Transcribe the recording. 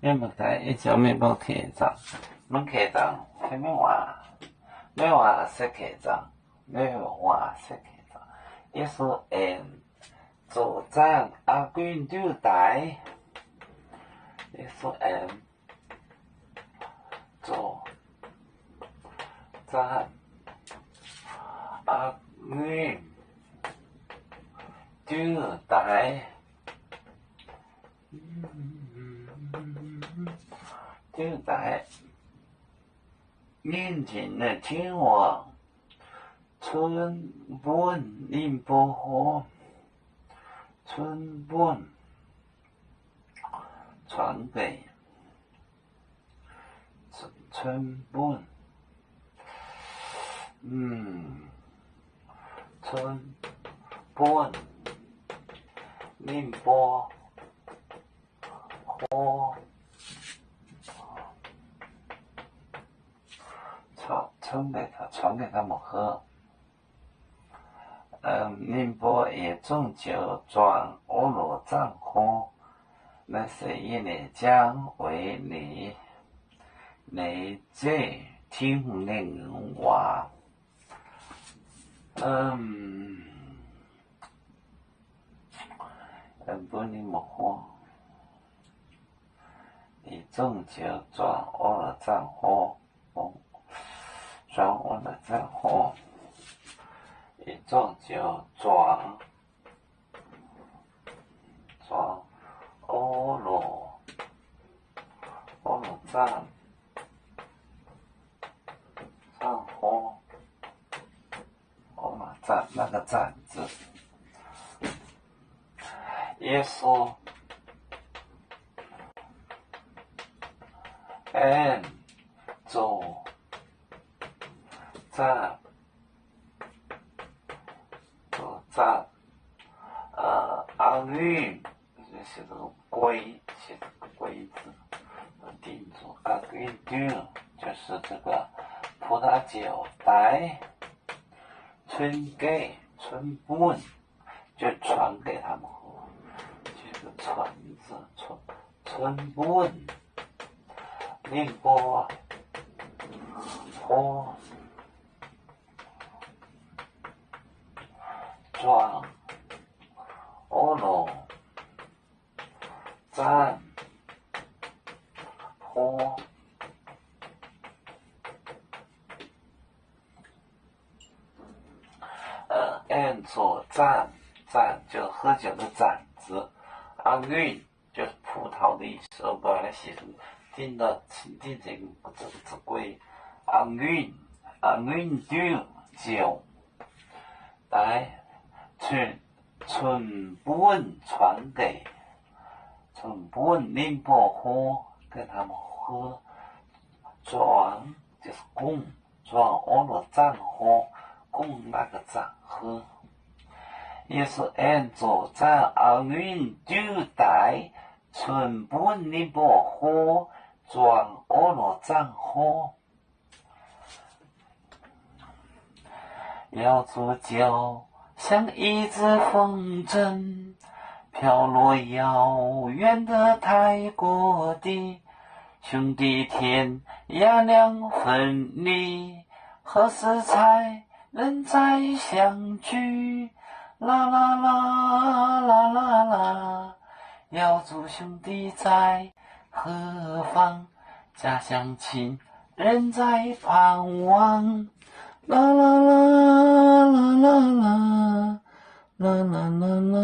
面目台一条面包客栈，门客栈前面话，没话说客栈，没话说客栈，也是做站阿贵丢台，也是做站阿贵丢台。就在面前的天王春本林波河，春本传给春本，春本林波河。传给他们喝。宁波也种酒转欧罗藏喝，那是以你将为你这听人话。不你们喝，你种酒转欧罗藏喝。转我的账户，一种就转欧罗账户，欧罗账那个账字，耶稣做。站，奥运写这个龟，写这个龟字，定住奥运丢就是这个葡萄酒带，春本就传给他们喝，这个传字春本，宁波喝。转欧罗站喝，做站就是喝酒的站字，运就是葡萄的意思，我把它写成定这个字归运丢酒来。春本传给春本宁波喝，给他们喝。转就是供，转欧罗藏喝，供那个藏喝。也是按照在奥运丢带，春本宁波喝，转欧罗藏喝。要做酒。像一只风筝，飘落遥远的泰国地，兄弟天涯两分离，何时才能再相聚？啦啦啦啦啦啦，要祝兄弟在何方？家乡亲人在盼望。啦啦啦啦。